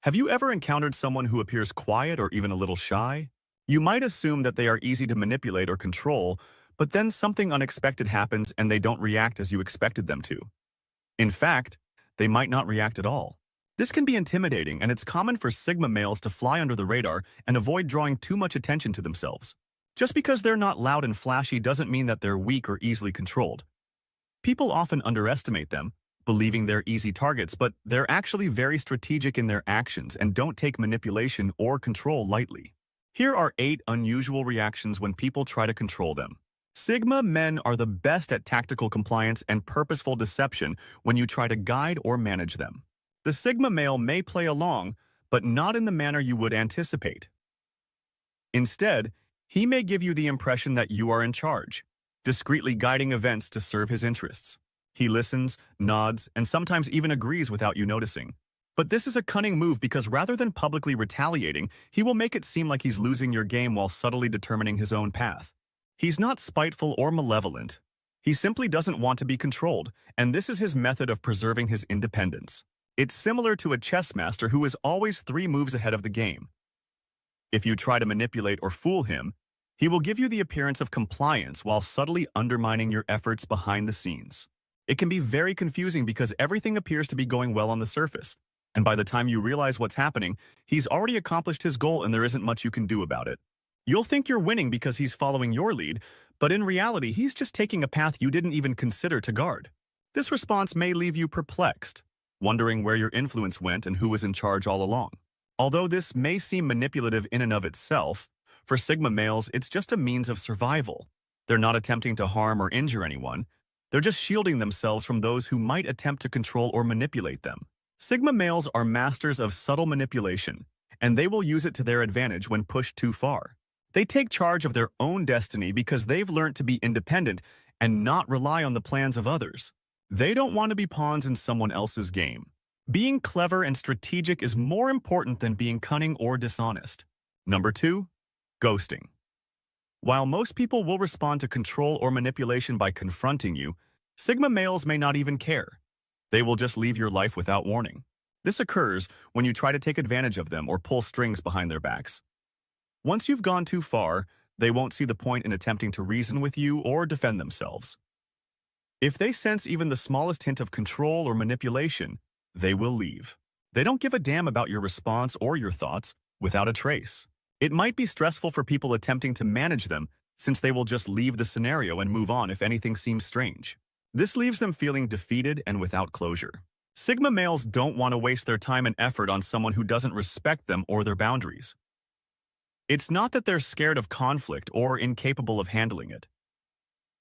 Have you ever encountered someone who appears quiet or even a little shy? You might assume that they are easy to manipulate or control, but then something unexpected happens and they don't react as you expected them to. In fact, they might not react at all. This can be intimidating, and it's common for Sigma males to fly under the radar and avoid drawing too much attention to themselves. Just because they're not loud and flashy doesn't mean that they're weak or easily controlled. People often underestimate them, believing they're easy targets, but they're actually very strategic in their actions and don't take manipulation or control lightly. Here are 8 unusual reactions when people try to control them. Sigma men are the best at tactical compliance and purposeful deception when you try to guide or manage them. The Sigma male may play along, but not in the manner you would anticipate. Instead, he may give you the impression that you are in charge, discreetly guiding events to serve his interests. He listens, nods, and sometimes even agrees without you noticing. But this is a cunning move because rather than publicly retaliating, he will make it seem like he's losing your game while subtly determining his own path. He's not spiteful or malevolent. He simply doesn't want to be controlled, and this is his method of preserving his independence. It's similar to a chess master who is always 3 moves ahead of the game. If you try to manipulate or fool him, he will give you the appearance of compliance while subtly undermining your efforts behind the scenes. It can be very confusing because everything appears to be going well on the surface, and by the time you realize what's happening, he's already accomplished his goal and there isn't much you can do about it. You'll think you're winning because he's following your lead, but in reality, he's just taking a path you didn't even consider to guard. This response may leave you perplexed, wondering where your influence went and who was in charge all along. Although this may seem manipulative in and of itself, for Sigma males, it's just a means of survival. They're not attempting to harm or injure anyone. They're just shielding themselves from those who might attempt to control or manipulate them. Sigma males are masters of subtle manipulation, and they will use it to their advantage when pushed too far. They take charge of their own destiny because they've learned to be independent and not rely on the plans of others. They don't want to be pawns in someone else's game. Being clever and strategic is more important than being cunning or dishonest. Number 2, ghosting. While most people will respond to control or manipulation by confronting you, Sigma males may not even care. They will just leave your life without warning. This occurs when you try to take advantage of them or pull strings behind their backs. Once you've gone too far, they won't see the point in attempting to reason with you or defend themselves. If they sense even the smallest hint of control or manipulation, they will leave. They don't give a damn about your response or your thoughts without a trace. It might be stressful for people attempting to manage them, since they will just leave the scenario and move on if anything seems strange. This leaves them feeling defeated and without closure. Sigma males don't want to waste their time and effort on someone who doesn't respect them or their boundaries. It's not that they're scared of conflict or incapable of handling it.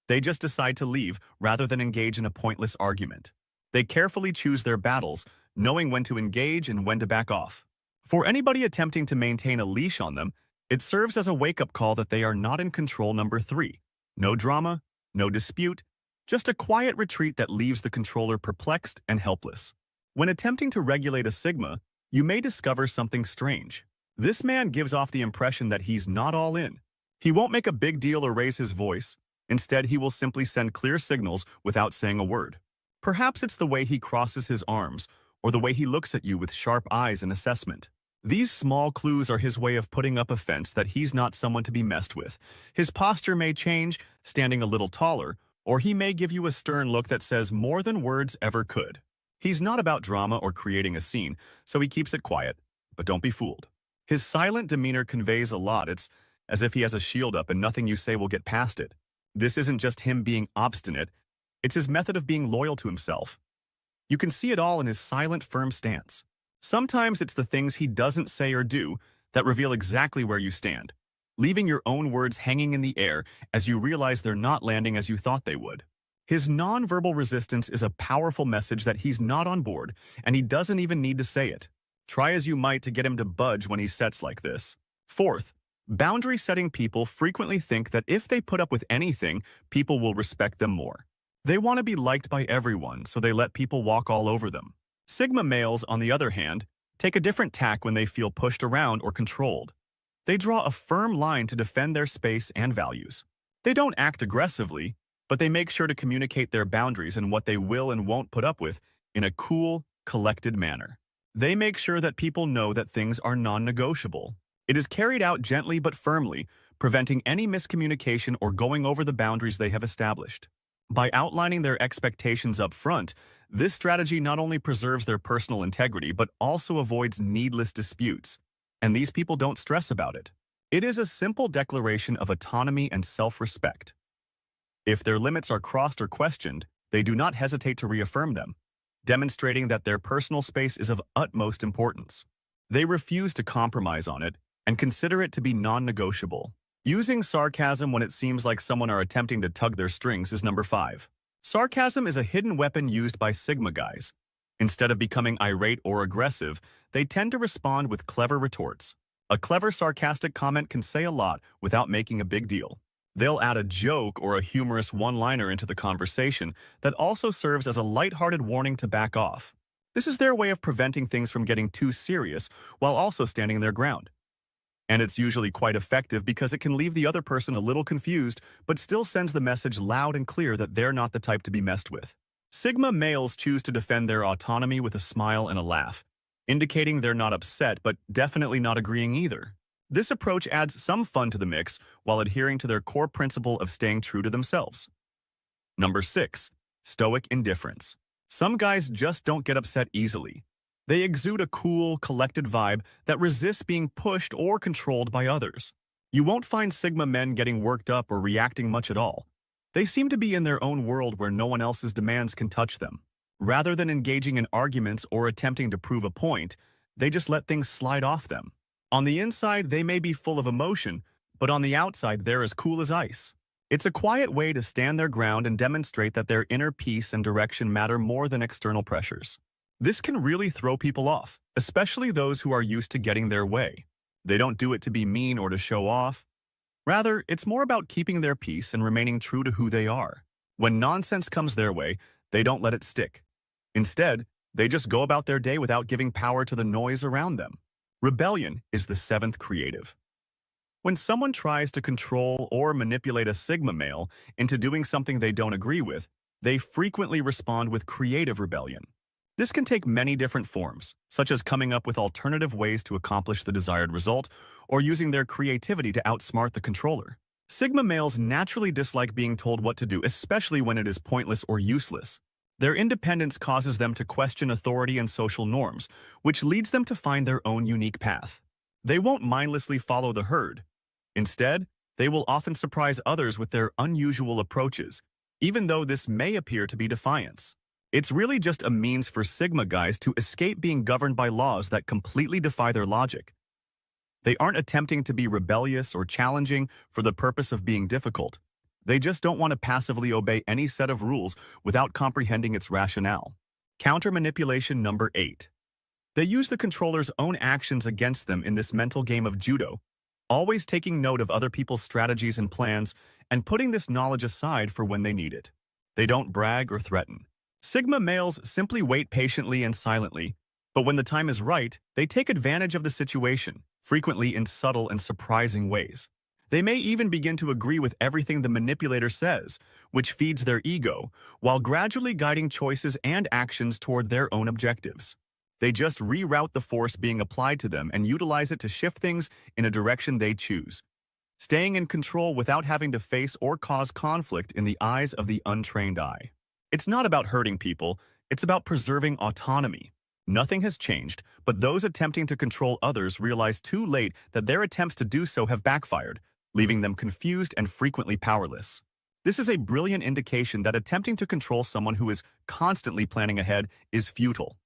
They just decide to leave rather than engage in a pointless argument. They carefully choose their battles, knowing when to engage and when to back off. For anybody attempting to maintain a leash on them, it serves as a wake-up call that they are not in control. Number 3, no drama, no dispute, just a quiet retreat that leaves the controller perplexed and helpless. When attempting to regulate a Sigma, you may discover something strange. This man gives off the impression that he's not all in. He won't make a big deal or raise his voice. Instead, he will simply send clear signals without saying a word. Perhaps it's the way he crosses his arms or the way he looks at you with sharp eyes in assessment. These small clues are his way of putting up a fence that he's not someone to be messed with. His posture may change, standing a little taller, or he may give you a stern look that says more than words ever could. He's not about drama or creating a scene, so he keeps it quiet, but don't be fooled. His silent demeanor conveys a lot. It's as if he has a shield up and nothing you say will get past it. This isn't just him being obstinate, it's his method of being loyal to himself. You can see it all in his silent, firm stance. Sometimes it's the things he doesn't say or do that reveal exactly where you stand, leaving your own words hanging in the air as you realize they're not landing as you thought they would. His nonverbal resistance is a powerful message that he's not on board, and he doesn't even need to say it. Try as you might to get him to budge when he sets like this. Fourth, boundary-setting people frequently think that if they put up with anything, people will respect them more. They want to be liked by everyone, so they let people walk all over them. Sigma males, on the other hand, take a different tack when they feel pushed around or controlled. They draw a firm line to defend their space and values. They don't act aggressively, but they make sure to communicate their boundaries and what they will and won't put up with in a cool, collected manner. They make sure that people know that things are non-negotiable. It is carried out gently but firmly, preventing any miscommunication or going over the boundaries they have established. By outlining their expectations up front, this strategy not only preserves their personal integrity but also avoids needless disputes, and these people don't stress about it. It is a simple declaration of autonomy and self-respect. If their limits are crossed or questioned, they do not hesitate to reaffirm them, demonstrating that their personal space is of utmost importance. They refuse to compromise on it and consider it to be non-negotiable. Using sarcasm when it seems like someone are attempting to tug their strings is number 5. Sarcasm is a hidden weapon used by Sigma guys. Instead of becoming irate or aggressive, they tend to respond with clever retorts. A clever sarcastic comment can say a lot without making a big deal. They'll add a joke or a humorous one-liner into the conversation that also serves as a lighthearted warning to back off. This is their way of preventing things from getting too serious while also standing their ground. And it's usually quite effective because it can leave the other person a little confused but still sends the message loud and clear that they're not the type to be messed with. Sigma males choose to defend their autonomy with a smile and a laugh, indicating they're not upset but definitely not agreeing either. This approach adds some fun to the mix while adhering to their core principle of staying true to themselves. Number 6. Stoic indifference. Some guys just don't get upset easily. They exude a cool, collected vibe that resists being pushed or controlled by others. You won't find Sigma men getting worked up or reacting much at all. They seem to be in their own world where no one else's demands can touch them. Rather than engaging in arguments or attempting to prove a point, they just let things slide off them. On the inside, they may be full of emotion, but on the outside, they're as cool as ice. It's a quiet way to stand their ground and demonstrate that their inner peace and direction matter more than external pressures. This can really throw people off, especially those who are used to getting their way. They don't do it to be mean or to show off. Rather, it's more about keeping their peace and remaining true to who they are. When nonsense comes their way, they don't let it stick. Instead, they just go about their day without giving power to the noise around them. Rebellion is the 7th creative. When someone tries to control or manipulate a Sigma male into doing something they don't agree with, they frequently respond with creative rebellion. This can take many different forms, such as coming up with alternative ways to accomplish the desired result or using their creativity to outsmart the controller. Sigma males naturally dislike being told what to do, especially when it is pointless or useless. Their independence causes them to question authority and social norms, which leads them to find their own unique path. They won't mindlessly follow the herd. Instead, they will often surprise others with their unusual approaches, even though this may appear to be defiance. It's really just a means for Sigma guys to escape being governed by laws that completely defy their logic. They aren't attempting to be rebellious or challenging for the purpose of being difficult. They just don't want to passively obey any set of rules without comprehending its rationale. Counter-manipulation number 8. They use the controller's own actions against them in this mental game of judo, always taking note of other people's strategies and plans and putting this knowledge aside for when they need it. They don't brag or threaten. Sigma males simply wait patiently and silently, but when the time is right, they take advantage of the situation, frequently in subtle and surprising ways. They may even begin to agree with everything the manipulator says, which feeds their ego, while gradually guiding choices and actions toward their own objectives. They just reroute the force being applied to them and utilize it to shift things in a direction they choose, staying in control without having to face or cause conflict in the eyes of the untrained eye. It's not about hurting people, it's about preserving autonomy. Nothing has changed, but those attempting to control others realize too late that their attempts to do so have backfired, leaving them confused and frequently powerless. This is a brilliant indication that attempting to control someone who is constantly planning ahead is futile.